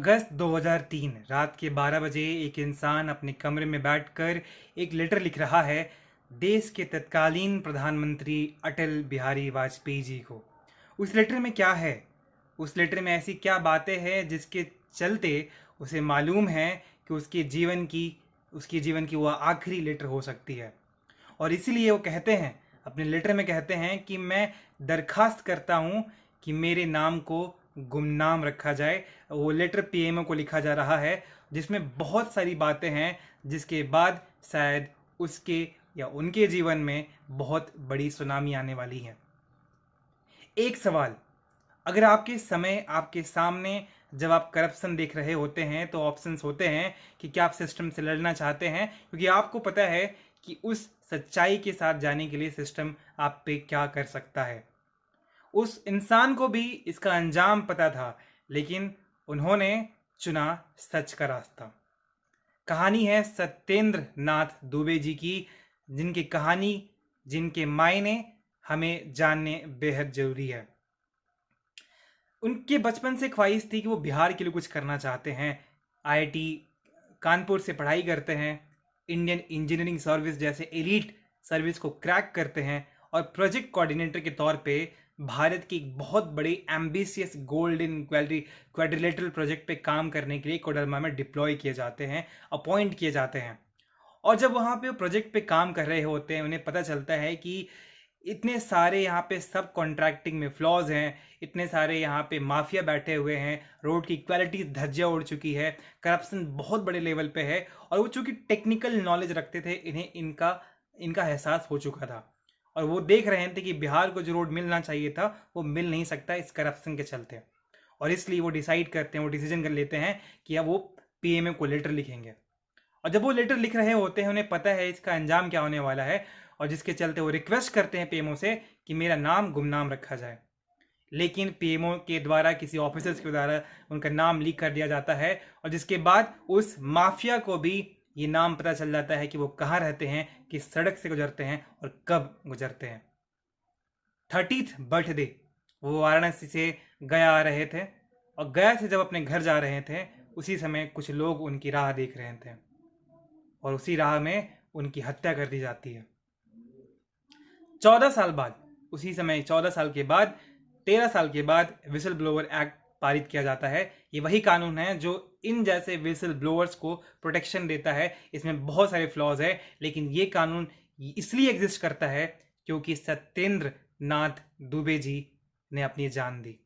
अगस्त 2003 रात के 12 बजे एक इंसान अपने कमरे में बैठकर एक लेटर लिख रहा है देश के तत्कालीन प्रधानमंत्री अटल बिहारी वाजपेयी जी को। उस लेटर में क्या है? उस लेटर में ऐसी क्या बातें हैं जिसके चलते उसे मालूम है कि उसके जीवन की वह आखिरी लेटर हो सकती है। और इसीलिए वो कहते हैं, अपने लेटर में कहते हैं कि मैं दरखास्त करता हूँ कि मेरे नाम को गुमनाम रखा जाए। वो लेटर पीएमओ को लिखा जा रहा है, जिसमें बहुत सारी बातें हैं जिसके बाद शायद उसके या उनके जीवन में बहुत बड़ी सुनामी आने वाली है। एक सवाल, अगर आपके सामने जब आप करप्शन देख रहे होते हैं तो ऑप्शंस होते हैं कि क्या आप सिस्टम से लड़ना चाहते हैं, क्योंकि आपको पता है कि उस सच्चाई के साथ जाने के लिए सिस्टम आप पे क्या कर सकता है। उस इंसान को भी इसका अंजाम पता था, लेकिन उन्होंने चुना सच का रास्ता। कहानी है सत्येंद्र नाथ दुबे जी की, जिनके मायने हमें जानने बेहद जरूरी है। उनके बचपन से ख्वाहिश थी कि वो बिहार के लिए कुछ करना चाहते हैं। आईआईटी कानपुर से पढ़ाई करते हैं, इंडियन इंजीनियरिंग सर्विस जैसे एलीट सर्विस को क्रैक करते हैं और प्रोजेक्ट कोऑर्डिनेटर के तौर पे भारत की एक बहुत बड़ी एम्बिशियस गोल्डन क्वाड्रिलेटरल प्रोजेक्ट पे काम करने के लिए कोडरमा में डिप्लॉय किए जाते हैं, अपॉइंट किए जाते हैं। और जब वहाँ पे वो प्रोजेक्ट पे काम कर रहे होते हैं, उन्हें पता चलता है कि इतने सारे यहाँ पे सब कॉन्ट्रैक्टिंग में फ्लॉज हैं, इतने सारे यहाँ पे माफिया बैठे हुए हैं, रोड की क्वालिटी धज्जियाँ उड़ चुकी है, करप्शन बहुत बड़े लेवल पे है। और वो चूंकि टेक्निकल नॉलेज रखते थे, इन्हें इनका एहसास हो चुका था और वो देख रहे थे कि बिहार को जो रोड मिलना चाहिए था वो मिल नहीं सकता इस करप्शन के चलते। और इसलिए वो डिसीजन कर लेते हैं कि अब वो पीएमओ को लेटर लिखेंगे। और जब वो लेटर लिख रहे होते हैं, उन्हें पता है इसका अंजाम क्या होने वाला है, और जिसके चलते वो रिक्वेस्ट करते हैं पीएमओ से कि मेरा नाम गुमनाम रखा जाए। लेकिन पीएमओ के द्वारा किसी ऑफिसर्स के द्वारा उनका नाम लीक कर दिया जाता है, और जिसके बाद उस माफिया को भी ये नाम पता चल जाता है कि वो कहाँ रहते हैं, किस सड़क से गुजरते हैं और कब गुजरते हैं। 30th बर्थडे वो वाराणसी से गया आ रहे थे, और गया से जब अपने घर जा रहे थे, उसी समय कुछ लोग उनकी राह देख रहे थे और उसी राह में उनकी हत्या कर दी जाती है। 14 साल बाद, उसी समय 14 साल के बाद, 13 साल के बाद विसल ब्लोअर एक्ट पारित किया जाता है। ये वही कानून है जो इन जैसे विसल ब्लोअर्स को प्रोटेक्शन देता है। इसमें बहुत सारे फ्लॉज है, लेकिन ये कानून इसलिए एग्जिस्ट करता है क्योंकि सत्येंद्र नाथ दुबे जी ने अपनी जान दी।